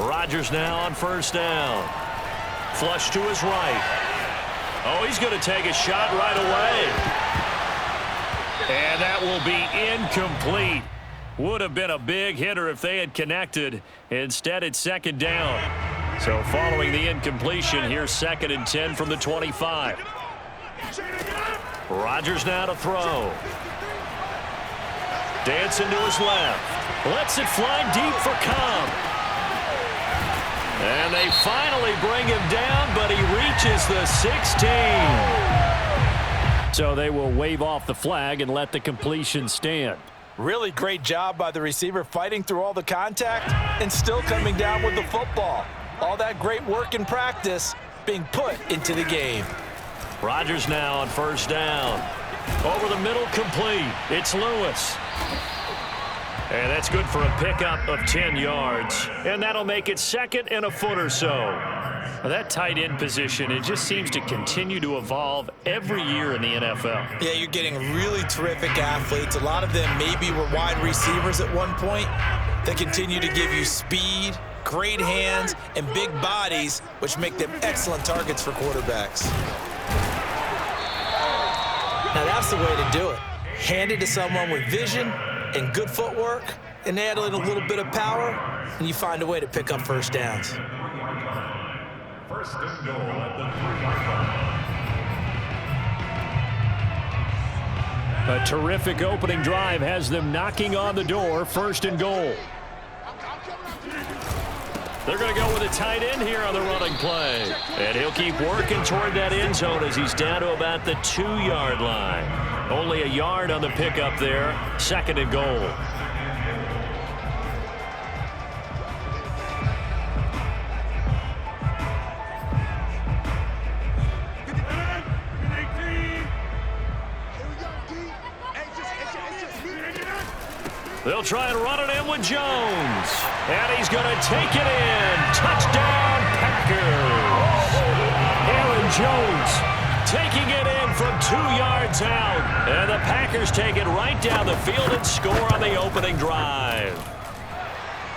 Rodgers now on first down. Flush to his right. Oh, he's going to take a shot right away. And that will be incomplete. Would have been a big hitter if they had connected. Instead, it's second down. So following the incompletion, here's 2nd and 10 from the 25. Rodgers now to throw. Dancing to his left. Lets it fly deep for Cobb. And they finally bring him down, but he reaches the 16. So they will wave off the flag and let the completion stand. Really great job by the receiver fighting through all the contact and still coming down with the football. All that great work in practice being put into the game. Rodgers now on first down. Over the middle, complete. It's Lewis. And that's good for a pickup of 10 yards. And that'll make it 2nd and a foot or so. That tight end position, it just seems to continue to evolve every year in the NFL. Yeah, you're getting really terrific athletes. A lot of them maybe were wide receivers at one point. They continue to give you speed, great hands, and big bodies, which make them excellent targets for quarterbacks. Now that's the way to do it. Hand it to someone with vision and good footwork, and add in a little bit of power, and you find a way to pick up first downs. First and goal at the 3-yard line. A terrific opening drive has them knocking on the door. 1st and goal. They're going to go with a tight end here on the running play. And he'll keep working toward that end zone as he's down to about the 2-yard line. Only a yard on the pickup there. 2nd and goal. They'll try and run it in with Jones. And he's going to take it in. Touchdown, Packers. Aaron Jones taking it in from 2 yards out. And the Packers take it right down the field and score on the opening drive.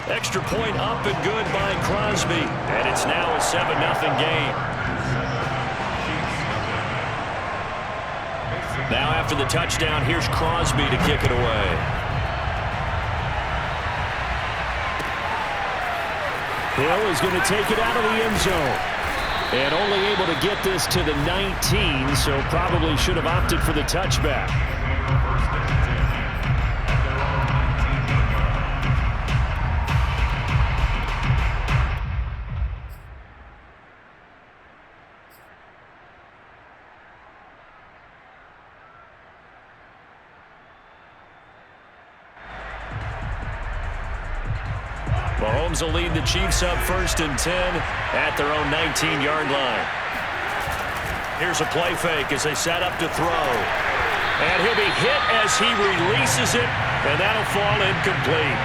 Extra point up and good by Crosby. And it's now a 7-0 game. Now after the touchdown, here's Crosby to kick it away. Hill is going to take it out of the end zone. And only able to get this to the 19, so probably should have opted for the touchback. Mahomes will lead the Chiefs up 1st and 10 at their own 19-yard line. Here's a play fake as they set up to throw. And he'll be hit as he releases it, and that'll fall incomplete.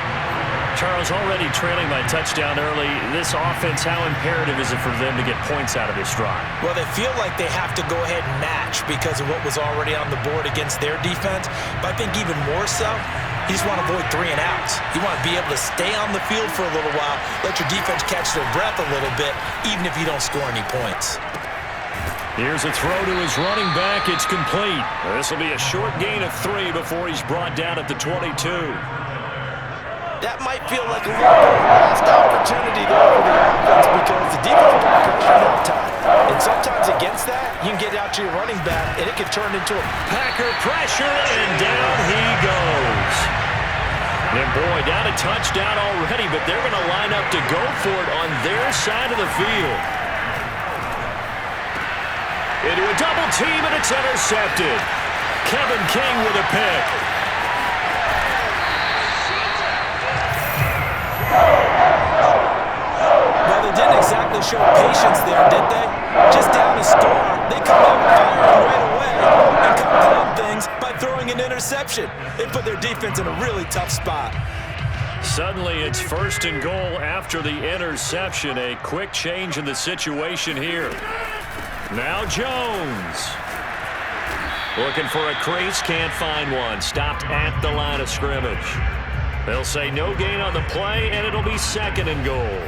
Charles, already trailing by touchdown early. This offense, how imperative is it for them to get points out of this drive? Well, they feel like they have to go ahead and match because of what was already on the board against their defense. But I think even more so, you just want to avoid 3 and outs. You want to be able to stay on the field for a little while, let your defense catch their breath a little bit, even if you don't score any points. Here's a throw to his running back. It's complete. This will be a short gain of 3 before he's brought down at the 22. That might feel like a little bit of a lost opportunity there for the offense because the defense will put pressure all the time. And sometimes against that, you can get out to your running back, and it can turn into a Packer pressure, and down he goes. And boy, down a touchdown already, but they're going to line up to go for it on their side of the field. Into a double team, and it's intercepted. Kevin King with a pick. Well, they didn't exactly show patience there, did they? Just down a score, they come out firing right away and compound things by throwing an interception. They put their defense in a really tough spot. Suddenly, it's 1st and goal after the interception. A quick change in the situation here. Now Jones. Looking for a crease, can't find one. Stopped at the line of scrimmage. They'll say no gain on the play, and it'll be 2nd and goal.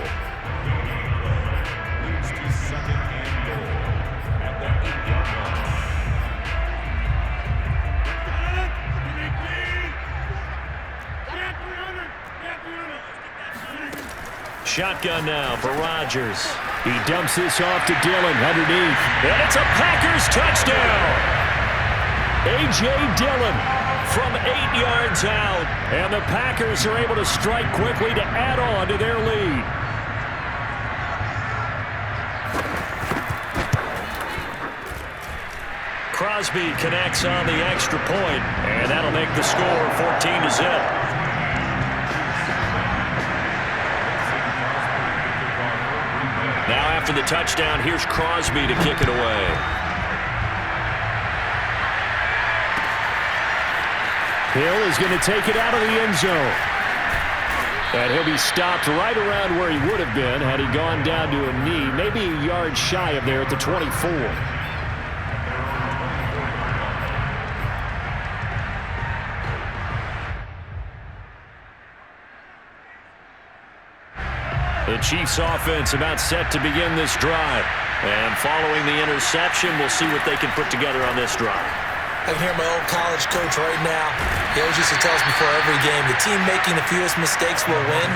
Shotgun now for Rodgers. He dumps this off to Dillon underneath. And it's a Packers touchdown. A.J. Dillon from 8 yards out. And the Packers are able to strike quickly to add on to their lead. Crosby connects on the extra point, and that'll make the score 14-0. Now after the touchdown, here's Crosby to kick it away. Hill is going to take it out of the end zone. And he'll be stopped right around where he would have been had he gone down to a knee, maybe a yard shy of there at the 24. The Chiefs offense about set to begin this drive. And following the interception, we'll see what they can put together on this drive. I can hear my old college coach right now. He always used to tell us before every game, the team making the fewest mistakes will win.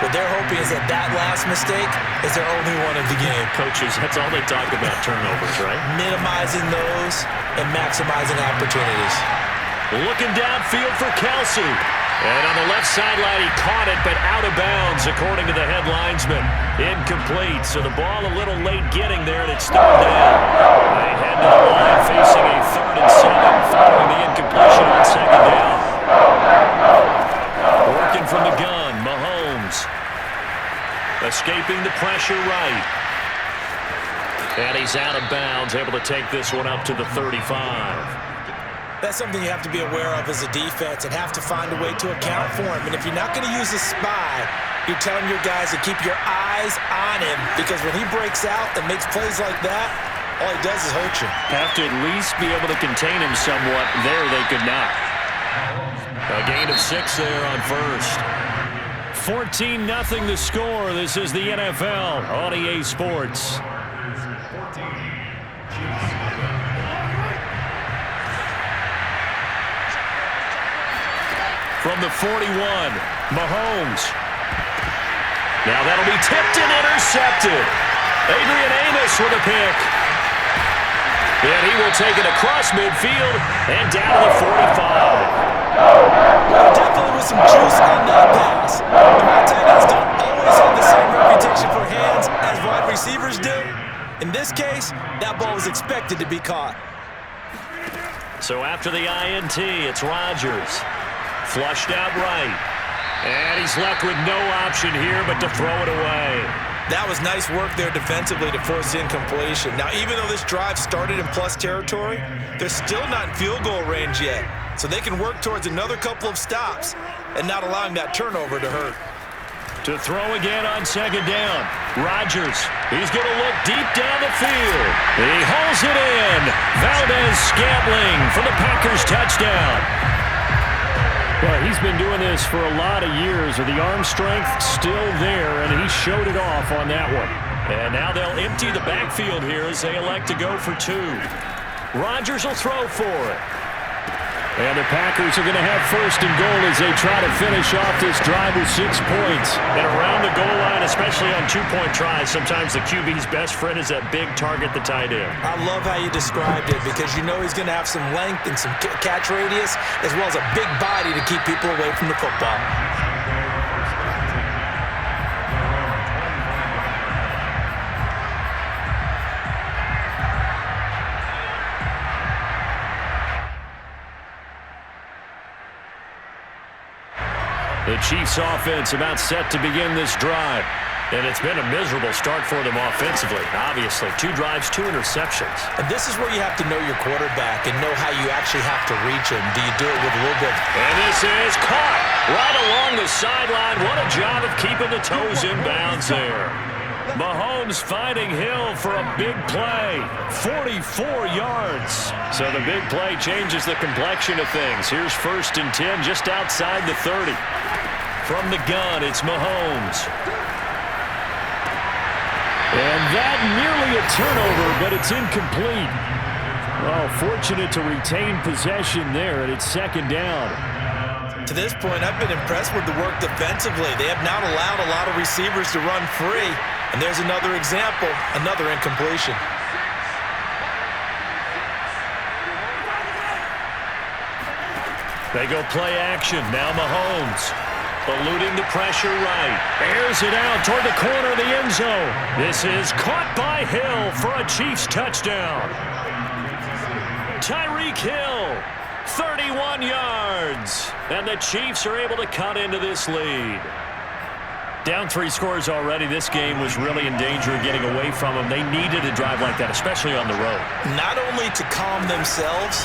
What they're hoping is that last mistake is their only one of the game. Coaches, that's all they talk about, turnovers, right? Minimizing those and maximizing opportunities. Looking downfield for Kelsey. And on the left sideline, he caught it, but out of bounds, according to the head linesman. Incomplete, so the ball a little late getting there, and it's third down. They head to the line facing a 3rd and 7 following the incompletion on second down. Working from the gun, Mahomes. Escaping the pressure right. And he's out of bounds, able to take this one up to the 35. That's something you have to be aware of as a defense and have to find a way to account for him. And if you're not going to use a spy, you're telling your guys to keep your eyes on him, because when he breaks out and makes plays like that, all he does is hurt you. Have to at least be able to contain him somewhat. There they could not. A gain of 6 there on first. 14-0 the score. This is the NFL on EA Sports. From the 41, Mahomes. Now that'll be tipped and intercepted. Adrian Amos with a pick. And he will take it across midfield and down to the 45. Definitely with some juice on that pass. My tight ends don't always have the same reputation for hands as wide receivers do. In this case, that ball was expected to be caught. So after the INT, it's Rodgers. Flushed out right. And he's left with no option here but to throw it away. That was nice work there defensively to force incompletion. Now, even though this drive started in plus territory, they're still not in field goal range yet. So they can work towards another couple of stops and not allowing that turnover to hurt. To throw again on second down. Rodgers, he's going to look deep down the field. He hauls it in. Valdez-Scantling for the Packers touchdown. Well, he's been doing this for a lot of years, with the arm strength still there, and he showed it off on that one. And now they'll empty the backfield here as they elect to go for 2. Rodgers will throw for it. And the Packers are going to have first and goal as they try to finish off this drive with 6 points. And around the goal line, especially on 2-point tries, sometimes the QB's best friend is that big target, the tight end. I love how you described it, because you know he's going to have some length and some catch radius, as well as a big body to keep people away from the football. The Chiefs offense about set to begin this drive. And it's been a miserable start for them offensively, obviously. 2 drives, 2 interceptions. And this is where you have to know your quarterback and know how you actually have to reach him. Do you do it with a little bit? And this is caught right along the sideline. What a job of keeping the toes in bounds there. Mahomes finding Hill for a big play. 44 yards. So the big play changes the complexion of things. Here's 1st and 10 just outside the 30. From the gun, it's Mahomes. And that nearly a turnover, but it's incomplete. Well, fortunate to retain possession there, and it's second down. To this point, I've been impressed with the work defensively. They have not allowed a lot of receivers to run free. And there's another example, another incompletion. They go play action. Now Mahomes. Eluding the pressure right. Airs it out toward the corner of the end zone. This is caught by Hill for a Chiefs touchdown. Tyreek Hill, 31 yards. And the Chiefs are able to cut into this lead. Down 3 scores already. This game was really in danger of getting away from them. They needed a drive like that, especially on the road. Not only to calm themselves,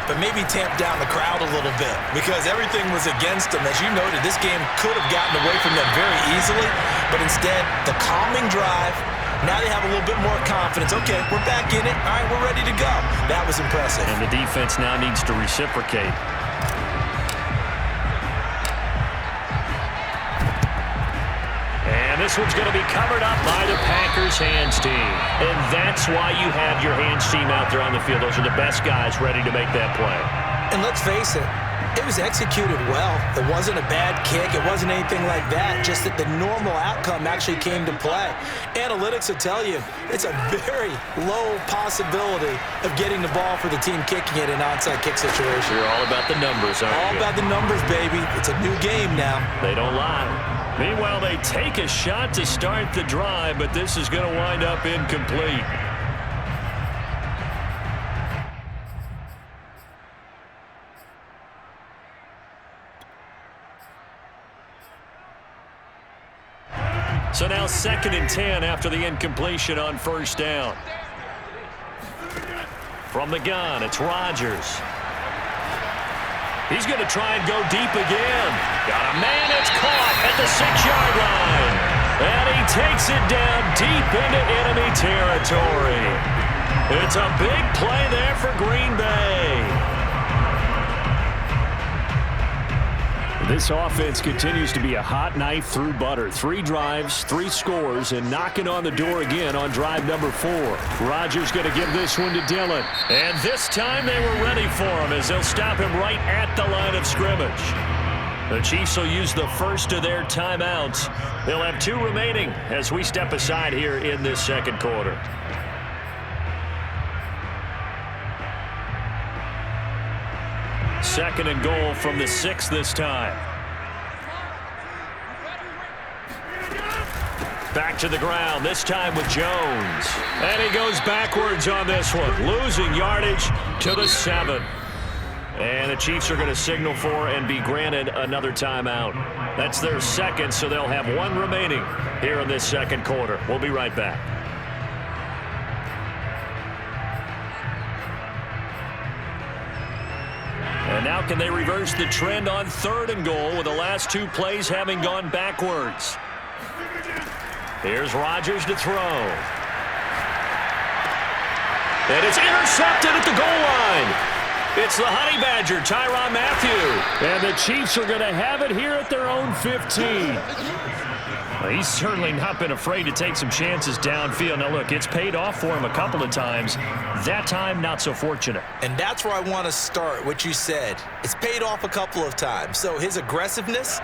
but maybe tamp down the crowd a little bit because everything was against them. As you noted, this game could have gotten away from them very easily, but instead, the calming drive, now they have a little bit more confidence. Okay, we're back in it. All right, we're ready to go. That was impressive. And the defense now needs to reciprocate. And this one's going to be covered up by the Packers hands team. And that's why you have your hands team out there on the field. Those are the best guys ready to make that play. And let's face it, it was executed well. It wasn't a bad kick. It wasn't anything like that. Just that the normal outcome actually came to play. Analytics will tell you it's a very low possibility of getting the ball for the team kicking it in an onside kick situation. You're all about the numbers, aren't you? All about the numbers, baby. It's a new game now. They don't lie. Meanwhile, they take a shot to start the drive, but this is going to wind up incomplete. So now 2nd and 10 after the incompletion on first down. From the gun, it's Rodgers. He's going to try and go deep again. Got a man, it's caught at the 6-yard line. And he takes it down deep into enemy territory. It's a big play there for Green Bay. This offense continues to be a hot knife through butter. 3 drives, 3 scores, and knocking on the door again on drive number 4. Rodgers going to give this one to Dillon. And this time they were ready for him as they'll stop him right at the line of scrimmage. The Chiefs will use the first of their timeouts. They'll have 2 remaining as we step aside here in this second quarter. Second and goal from the 6 this time. Back to the ground, this time with Jones. And he goes backwards on this one, losing yardage to the 7. And the Chiefs are going to signal for and be granted another timeout. That's their second, so they'll have 1 remaining here in this second quarter. We'll be right back. And now can they reverse the trend on 3rd and goal with the last 2 plays having gone backwards? Here's Rodgers to throw. And it's intercepted at the goal line. It's the Honey Badger, Tyrann Mathieu. And the Chiefs are going to have it here at their own 15. Well, he's certainly not been afraid to take some chances downfield. Now, look, it's paid off for him a couple of times. That time, not so fortunate. And that's where I want to start, what you said. It's paid off a couple of times. So his aggressiveness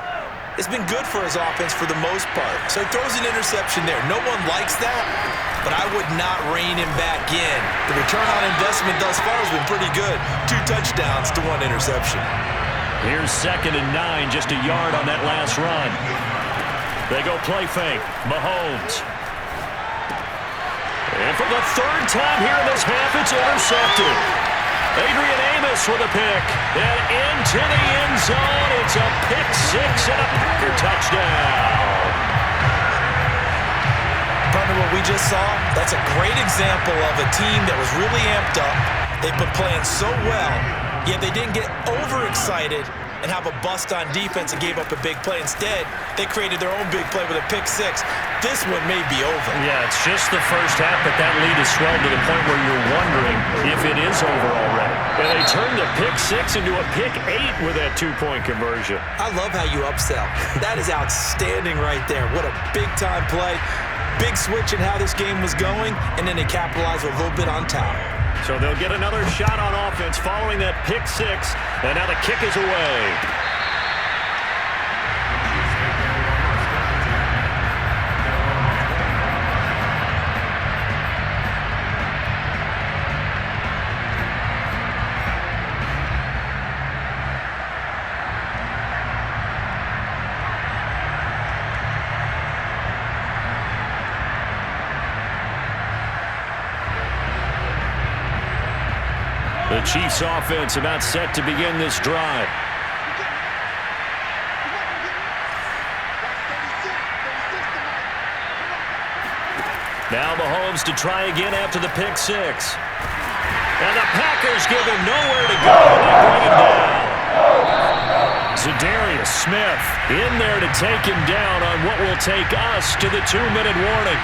has been good for his offense for the most part. So he throws an interception there. No one likes that, but I would not rein him back in. The return on investment thus far has been pretty good. 2 touchdowns to 1 interception. Here's 2nd and 9, just a yard on that last run. They go play fake. Mahomes. And for the 3rd time here in this half, it's intercepted. Adrian Amos with a pick. And into the end zone. It's a pick 6 and a Packer touchdown. Partner, what we just saw, that's a great example of a team that was really amped up. They've been playing so well, yet they didn't get overexcited and have a bust on defense and gave up a big play. Instead, they created their own big play with a pick 6. This one may be over. Yeah, it's just the first half, but that lead is swelled to the point where you're wondering if it is over already. And they turned the pick 6 into a pick 8 with that 2-point conversion. I love how you upsell. That is outstanding right there. What a big-time play. Big switch in how this game was going, and then they capitalized with a little bit on top. So they'll get another shot on offense following that pick 6, and now the kick is away. Chiefs offense about set to begin this drive. Now Mahomes to try again after the pick six. And the Packers give him nowhere to go, and they bring him down. Zadarius Smith in there to take him down on what will take us to the 2-minute warning.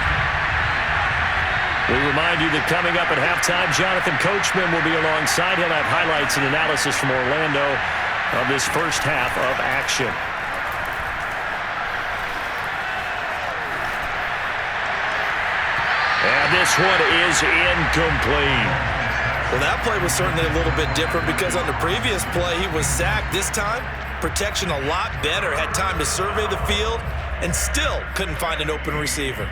We remind you that coming up at halftime, Jonathan Coachman will be alongside. He'll have highlights and analysis from Orlando of this first half of action. And this one is incomplete. Well, that play was certainly a little bit different because on the previous play, he was sacked. This time, protection a lot better. Had time to survey the field and still couldn't find an open receiver.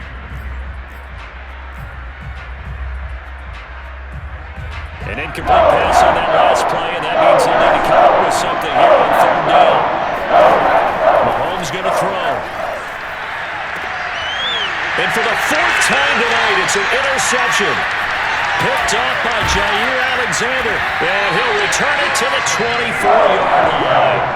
An incomplete pass on that last play, and that means they need to come up with something here on third down. Mahomes going to throw. And for the fourth time tonight, it's an interception. Picked off by Jair Alexander, and he'll return it to the 24-yard line.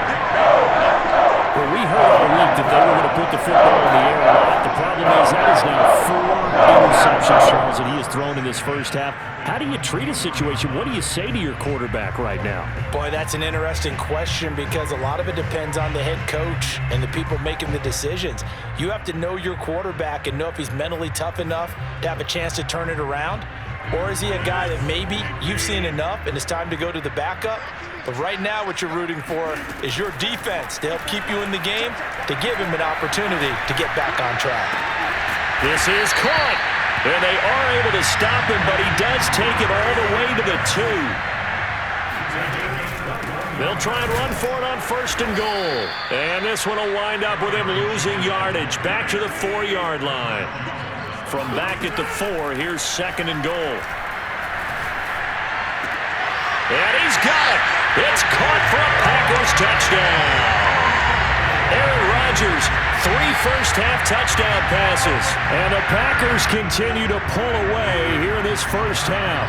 Well, we heard all week that they were going to put the football in the air a lot. The problem is that is now 4 interceptions, Charles, that he has thrown in this first half. How do you treat a situation? What do you say to your quarterback right now? Boy, that's an interesting question because a lot of it depends on the head coach and the people making the decisions. You have to know your quarterback and know if he's mentally tough enough to have a chance to turn it around. Or is he a guy that maybe you've seen enough and it's time to go to the backup? But right now what you're rooting for is your defense to help keep you in the game, to give him an opportunity to get back on track. This is caught, and they are able to stop him, but he does take it all the way to the 2. They'll try and run for it on first and goal. And this one will wind up with him losing yardage back to the 4-yard line. From back at the 4, here's second and goal. And he's got it. It's caught for a Packers touchdown. Aaron Rodgers, 3 first-half touchdown passes. And the Packers continue to pull away here in this first half.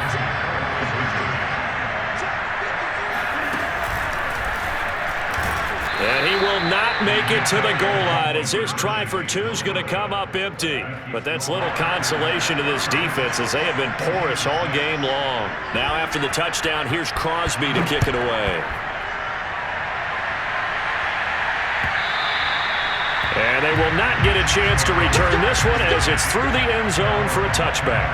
And he will not make it to the goal line as his try for 2 is going to come up empty. But that's little consolation to this defense as they have been porous all game long. Now after the touchdown, here's Crosby to kick it away. And they will not get a chance to return this one as it's through the end zone for a touchback.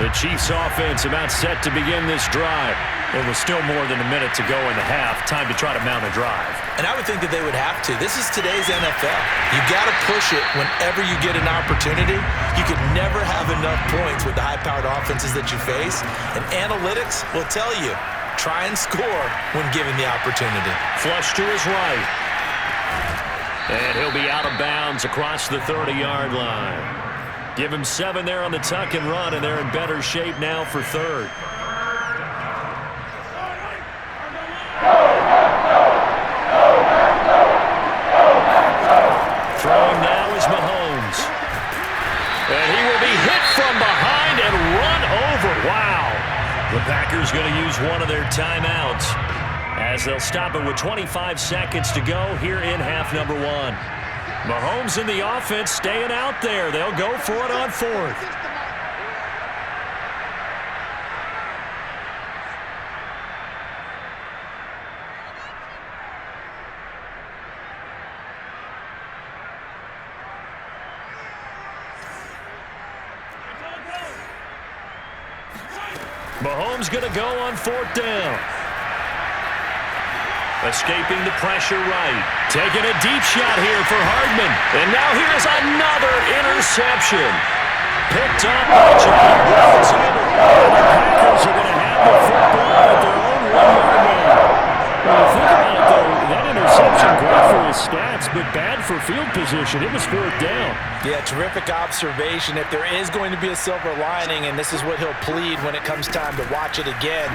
The Chiefs offense about set to begin this drive. There was still more than a minute to go in the half. Time to try to mount a drive. And I would think that they would have to. This is today's NFL. You got to push it whenever you get an opportunity. You could never have enough points with the high-powered offenses that you face. And analytics will tell you, try and score when given the opportunity. Flush to his right. And he'll be out of bounds across the 30-yard line. Give him 7 there on the tuck and run, and they're in better shape now for third. Throwing now is Mahomes. And he will be hit from behind and run over. Wow. The Packers going to use one of their timeouts as they'll stop it with 25 seconds to go here in half number 1. Mahomes in the offense staying out there. They'll go for it on 4th. Mahomes going to go on 4th down. Escaping the pressure right. Taking a deep shot here for Hardman. And now here's another interception. Picked up by Jair Alexander. And the Packers are going to have the football at their own 1-yard line. When you think about it, though, that interception great for his stats, but bad for field position. It was 4th down. Yeah, terrific observation. If there is going to be a silver lining, and this is what he'll plead when it comes time to watch it again,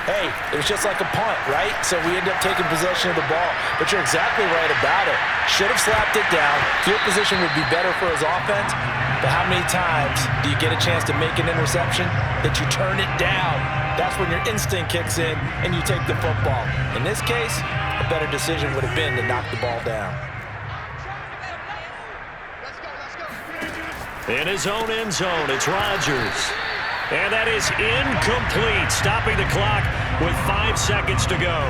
hey, it was just like a punt, right? So we end up taking possession of the ball. But you're exactly right about it. Should have slapped it down. Field position would be better for his offense. But how many times do you get a chance to make an interception that you turn it down? That's when your instinct kicks in and you take the football. In this case, a better decision would have been to knock the ball down. In his own end zone, it's Rodgers. And that is incomplete, stopping the clock with 5 seconds to go.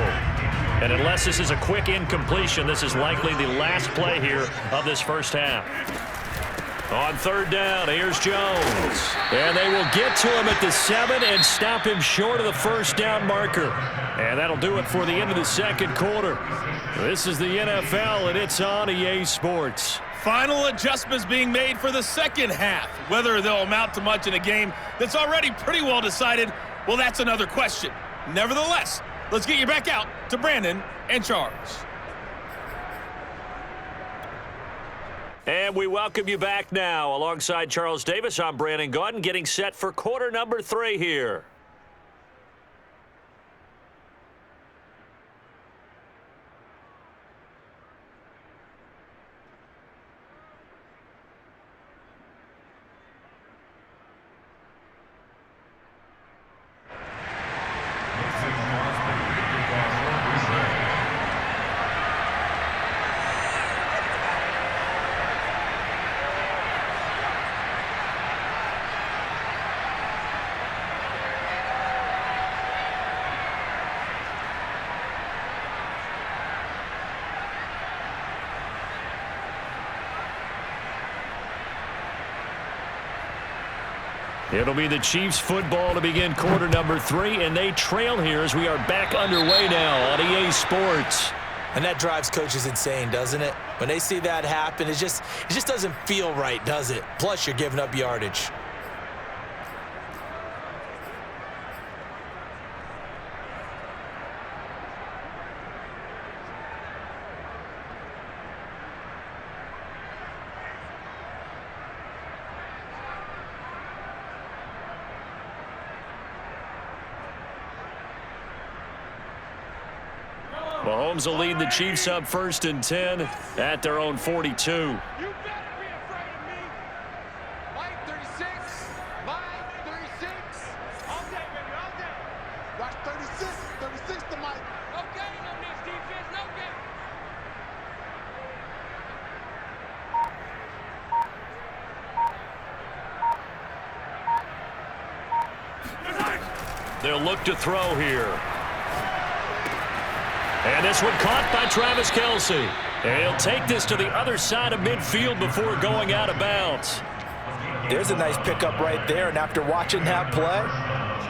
And unless this is a quick incompletion, this is likely the last play here of this first half. On third down, here's Jones. And they will get to him at the 7 and stop him short of the first down marker. And that'll do it for the end of the second quarter. This is the NFL, and it's on EA Sports. Final adjustments being made for the second half. Whether they'll amount to much in a game that's already pretty well decided, well, that's another question. Nevertheless, let's get you back out to Brandon and Charles. And we welcome you back now. Alongside Charles Davis, I'm Brandon Gaudin, getting set for quarter number 3 here. It'll be the Chiefs football to begin quarter number 3, and they trail here as we are back underway now on EA Sports. And that drives coaches insane, doesn't it? When they see that happen, it just doesn't feel right, does it? Plus, you're giving up yardage. Mahomes will lead the Chiefs up 1st and 10 at their own 42. You better be afraid of me. Line 36. Line 36. All day, baby, all day. Watch 36. 36 to Mike. No game on this defense. No game. They'll look to throw here. And this one caught by Travis Kelce. And he'll take this to the other side of midfield before going out of bounds. There's a nice pickup right there, and after watching that play,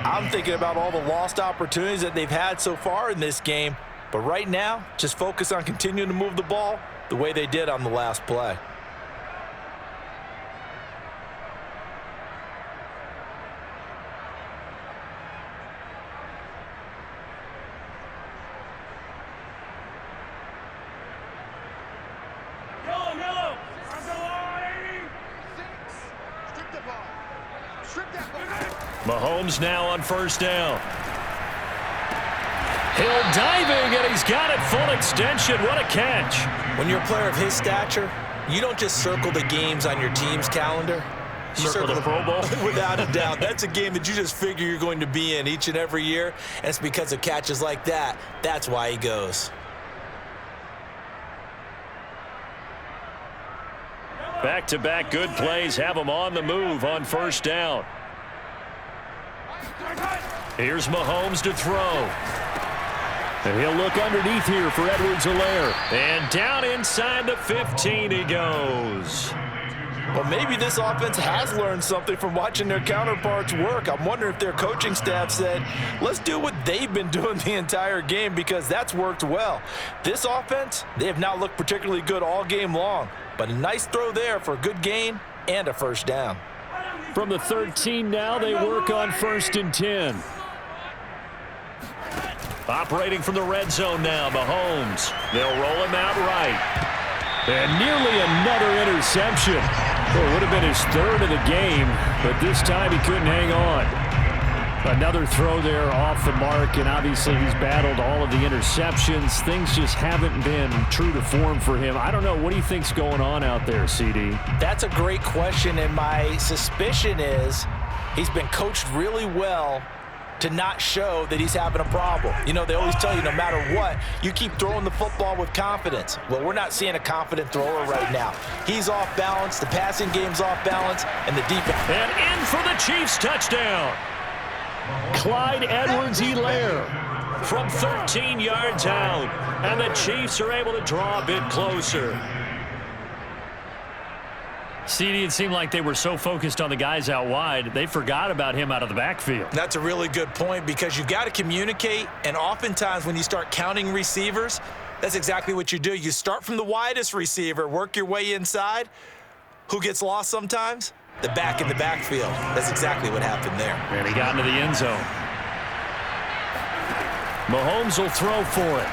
I'm thinking about all the lost opportunities that they've had so far in this game. But right now, just focus on continuing to move the ball the way they did on the last play. Mahomes now on 1st down. Hill diving, and he's got it full extension. What a catch. When you're a player of his stature, you don't just circle the games on your team's calendar. You circle the Pro Bowl. Without a doubt. That's a game that you just figure you're going to be in each and every year, and it's because of catches like that. That's why he goes. Back-to-back good plays have him on the move on 1st down. Here's Mahomes to throw. And he'll look underneath here for Edwards-Helaire. And down inside the 15 he goes. Well, maybe this offense has learned something from watching their counterparts work. I'm wondering if their coaching staff said, let's do what they've been doing the entire game, because that's worked well. This offense, they have not looked particularly good all game long. But a nice throw there for a good gain and a 1st down. From the 13 now, they work on 1st and 10. Operating from the red zone now, Mahomes. They'll roll him out right. And nearly another interception. Well, it would have been his third of the game, but this time he couldn't hang on. Another throw there off the mark, and obviously he's battled all of the interceptions. Things just haven't been true to form for him. I don't know. What do you think's going on out there, CD? That's a great question, and my suspicion is he's been coached really well to not show that he's having a problem. You know, they always tell you no matter what, you keep throwing the football with confidence. Well, we're not seeing a confident thrower right now. He's off balance, the passing game's off balance, and the defense. And in for the Chiefs touchdown. Clyde Edwards-Helaire from 13 yards out. And the Chiefs are able to draw a bit closer. CD, it seemed like they were so focused on the guys out wide, they forgot about him out of the backfield. That's a really good point because you've got to communicate, and oftentimes when you start counting receivers, that's exactly what you do. You start from the widest receiver, work your way inside. Who gets lost sometimes? The back in the backfield. That's exactly what happened there. And he got into the end zone. Mahomes will throw for it.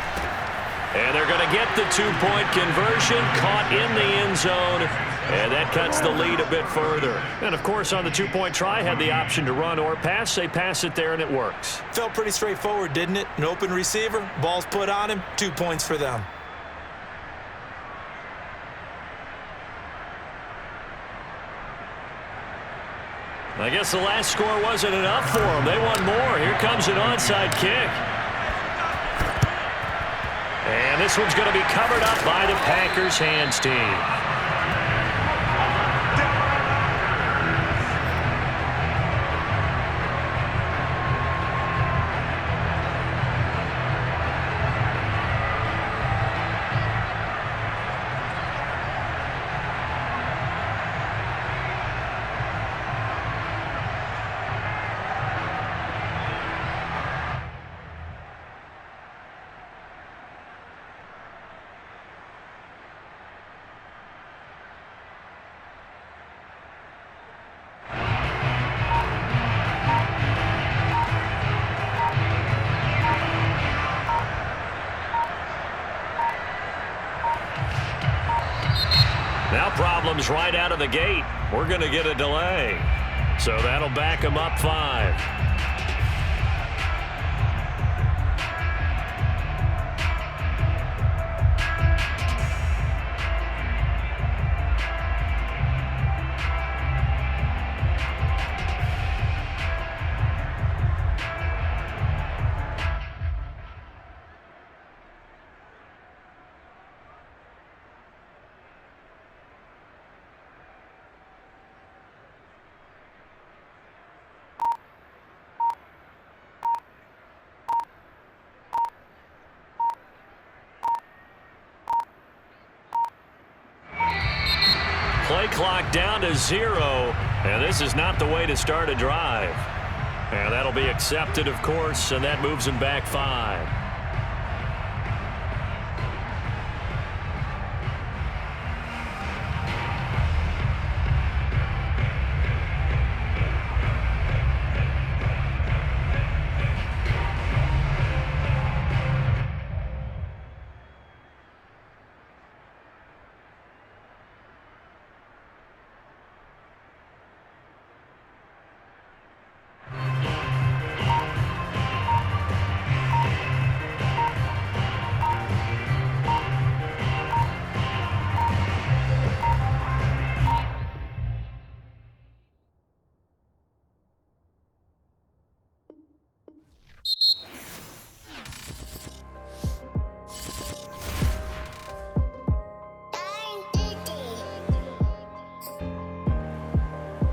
And they're going to get the two-point conversion, caught in the end zone. And that cuts the lead a bit further. And, of course, on the two-point try, had the option to run or pass. They pass it there, and it works. Felt pretty straightforward, didn't it? An open receiver, ball's put on him, 2 points for them. I guess the last score wasn't enough for them. They want more. Here comes an onside kick. And this one's going to be covered up by the Packers hands team. Now problems right out of the gate. We're going to get a delay. So that'll back them up 5. Play clock down to 0, and this is not the way to start a drive. And that'll be accepted, of course, and that moves them back 5.